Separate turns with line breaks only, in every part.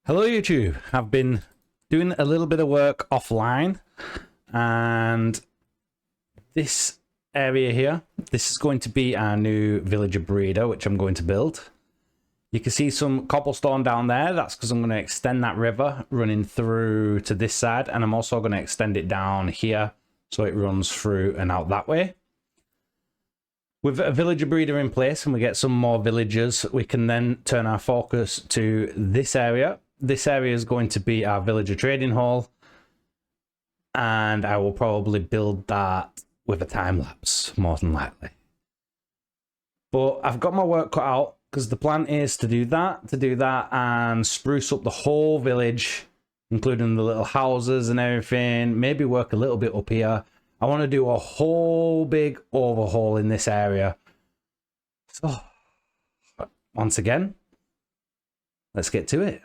Hello YouTube, I've been doing a little bit of work offline and this area here, this is going to be our new villager breeder which I'm going to build. You can see some cobblestone down there, that's because I'm going to extend that river running through to this side, and I'm also going to extend it down here so it runs through and out that way. With a villager breeder in place and we get some more villagers, we can then turn our focus to this area. This area is going to be our villager trading hall, and I will probably build that with a time lapse, more than likely. But I've got my work cut out because the plan is to do that and spruce up the whole village, including the little houses and everything, maybe work a little bit up here. I want to do a whole big overhaul in this area. So, once again, let's get to it.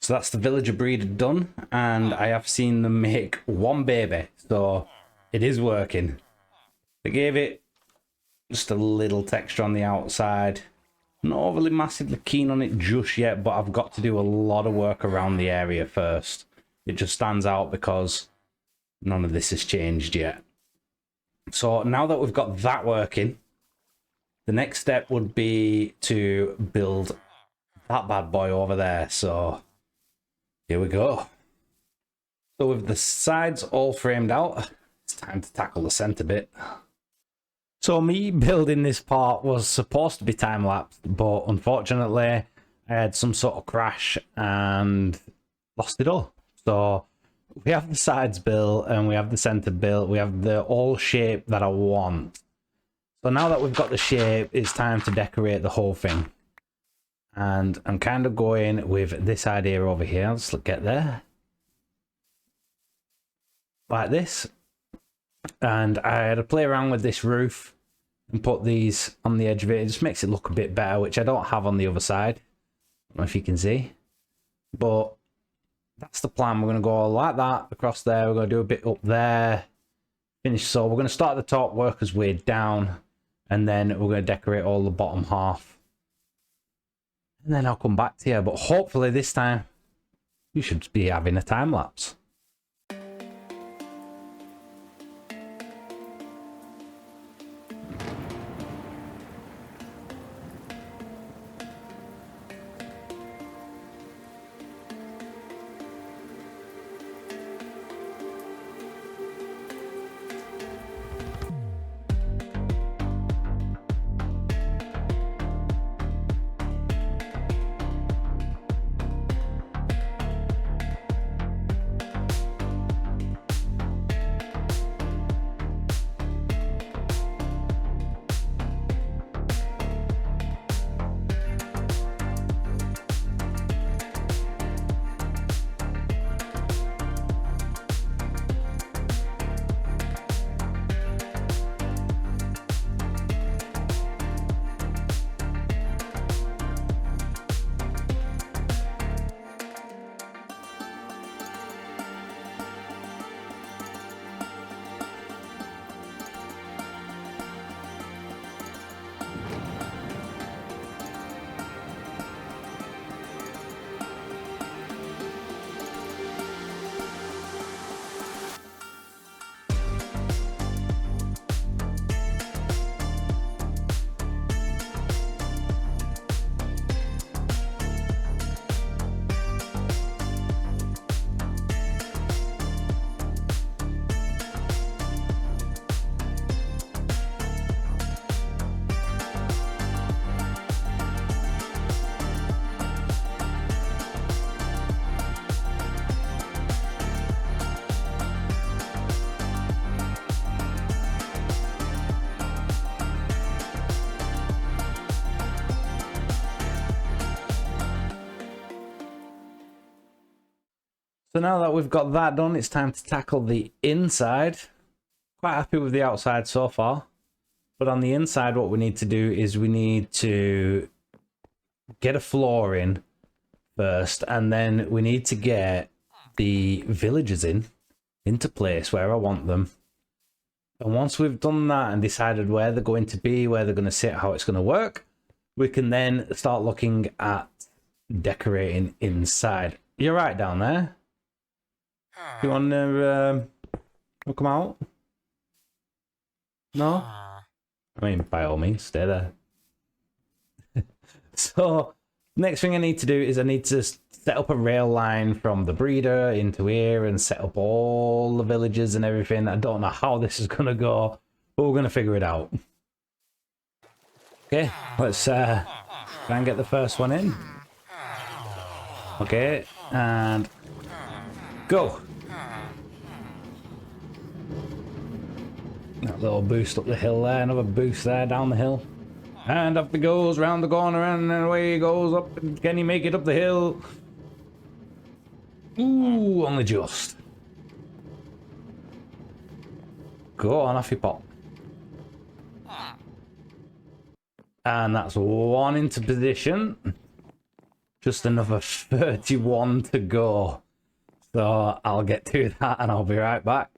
So that's the villager breeder done, and I have seen them make one baby, so it is working. They gave it just a little texture on the outside. Not overly massively keen on it just yet, but I've got to do a lot of work around the area first. It just stands out because none of this has changed yet. So now that we've got that working, the next step would be to build that bad boy over there. So here we go. So with the sides all framed out, it's time to tackle the center bit. So me building this part was supposed to be time-lapsed, but unfortunately I had some sort of crash and lost it all. So we have the sides built and we have the center built. We have the all shape that I want. So now that we've got the shape, it's time to decorate the whole thing. And I'm kind of going with this idea over here. Let's get there. Like this. And I had to play around with this roof and put these on the edge of it. It just makes it look a bit better, which I don't have on the other side. I don't know if you can see. But that's the plan. We're going to go like that across there. We're going to do a bit up there. Finish. So we're going to start at the top, work our way down. And then we're going to decorate all the bottom half. And then I'll come back to you. But hopefully this time, you should be having a time lapse. So now that we've got that done, it's time to tackle the inside. Quite happy with the outside so far. But on the inside, what we need to do is we need to get a floor in first, and then we need to get the villagers into place where I want them. And once we've done that and decided where they're going to be, where they're going to sit, how it's going to work, we can then start looking at decorating inside. You're right down there. Do you want to come out? No? I mean, by all means, stay there. So, next thing I need to do is I need to set up a rail line from the breeder into here and set up all the villages and everything. I don't know how this is going to go, but we're going to figure it out. Okay, let's try and get the first one in. Okay, and go. That little boost up the hill there, another boost there down the hill. And up he goes, round the corner, and then away he goes up. Can he make it up the hill? Ooh, only just. Go on, off you pop. And that's one into position. Just another 31 to go. So I'll get to that and I'll be right back.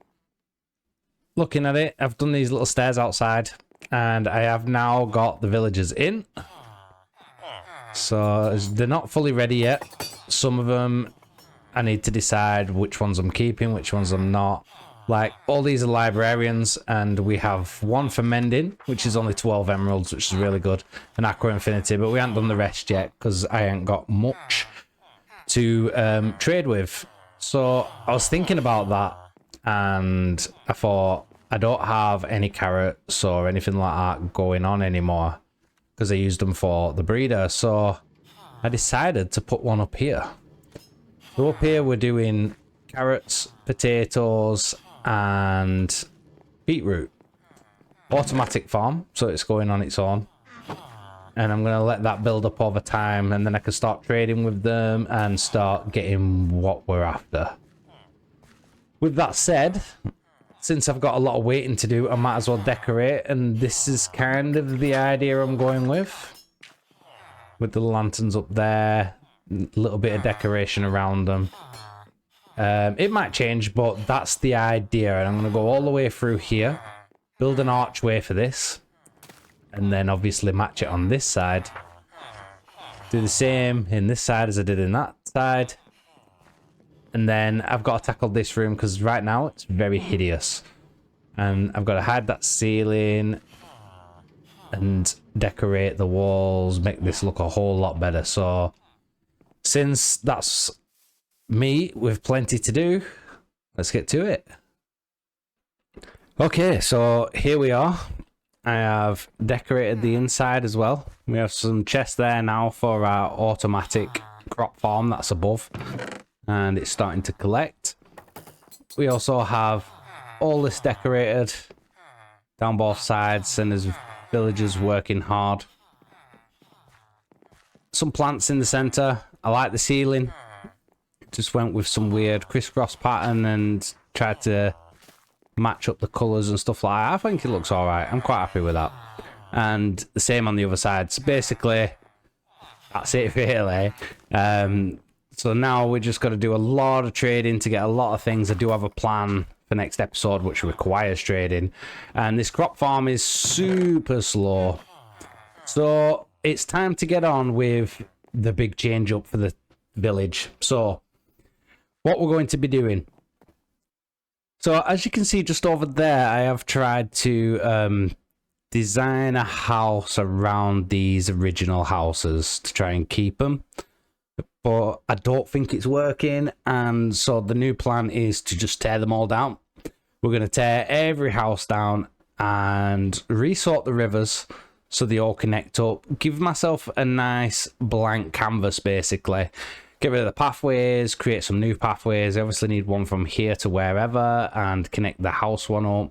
Looking at it, I've done these little stairs outside. And I have now got the villagers in. So they're not fully ready yet. Some of them I need to decide which ones I'm keeping, which ones I'm not. Like, all these are librarians, and we have one for mending, which is only 12 emeralds, which is really good, and aqua infinity, but we haven't done the rest yet because I ain't got much to trade with. So I was thinking about that, and I thought, I don't have any carrots or anything like that going on anymore because I used them for the breeder. So I decided to put one up here. So up here we're doing carrots, potatoes, and beetroot. Automatic farm, so it's going on its own. And I'm going to let that build up over time, and then I can start trading with them and start getting what we're after. With that said, since I've got a lot of waiting to do, I might as well decorate, and this is kind of the idea I'm going with. With the lanterns up there, a little bit of decoration around them. It might change, but that's the idea, and I'm going to go all the way through here, build an archway for this, and then obviously match it on this side. Do the same in this side as I did in that side. And then I've got to tackle this room because right now it's very hideous. And I've got to hide that ceiling and decorate the walls, make this look a whole lot better. So since that's me with plenty to do, let's get to it. Okay, so here we are. I have decorated the inside as well. We have some chests there now for our automatic crop farm that's above. And it's starting to collect. We also have all this decorated down both sides, and there's villagers working hard. Some plants in the center. I like the ceiling. Just went with some weird crisscross pattern and tried to match up the colors and stuff like that. I think it looks all right. I'm quite happy with that. And the same on the other side. So basically, that's it really. So now we just got to do a lot of trading to get a lot of things. I do have a plan for next episode which requires trading. And this crop farm is super slow. So it's time to get on with the big change up for the village. So what we're going to be doing. So as you can see just over there, I have tried to design a house around these original houses to try and keep them. But I don't think it's working, and so the new plan is to just tear them all down. We're going to tear every house down and resort the rivers so they all connect up. Give myself a nice blank canvas, basically. Get rid of the pathways, create some new pathways. I obviously need one from here to wherever and connect the house one up.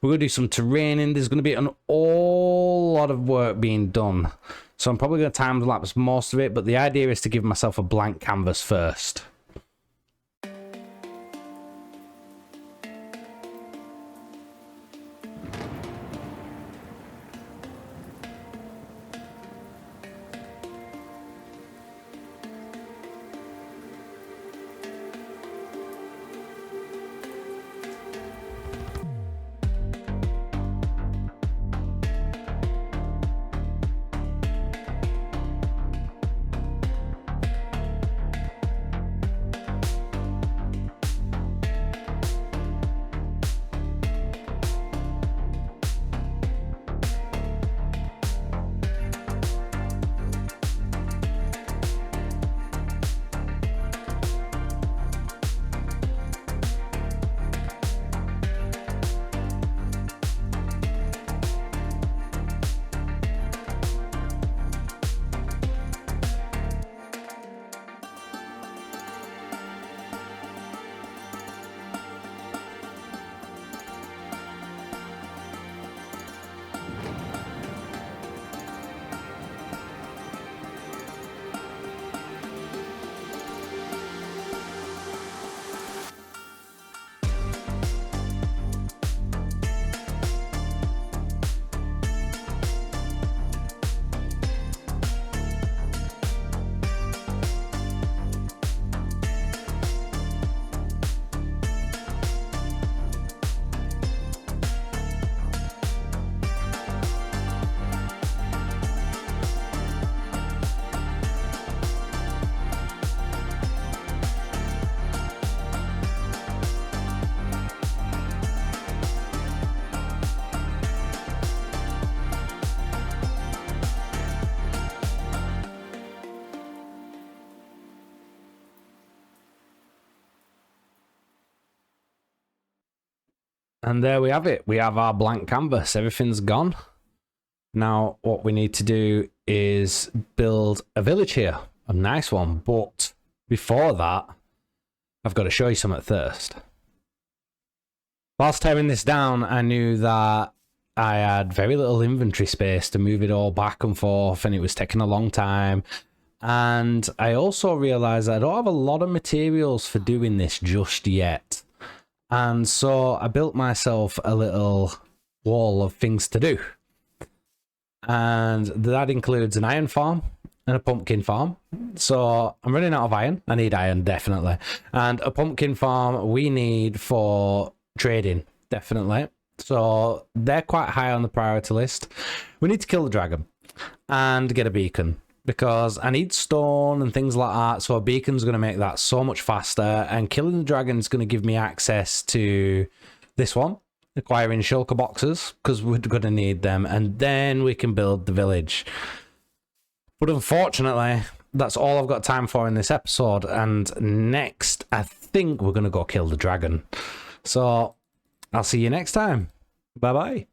We're going to do some terraining. There's going to be an whole lot of work being done. So I'm probably going to time lapse most of it, but the idea is to give myself a blank canvas first. And there we have it. We have our blank canvas. Everything's gone. Now, what we need to do is build a village here. A nice one. But before that, I've got to show you something first. Whilst tearing this down, I knew that I had very little inventory space to move it all back and forth, and it was taking a long time. And I also realized I don't have a lot of materials for doing this just yet. And so I built myself a little wall of things to do. And that includes an iron farm and a pumpkin farm. So I'm running out of iron. I need iron, definitely. And a pumpkin farm we need for trading, definitely. So they're quite high on the priority list. We need to kill the dragon and get a beacon, because I need stone and things like that. So a beacon's going to make that so much faster, and killing the dragon is going to give me access to this one, acquiring shulker boxes, because we're going to need them, and then we can build the village. But unfortunately, that's all I've got time for in this episode, and next I think we're going to go kill the dragon. So I'll see you next time. Bye bye.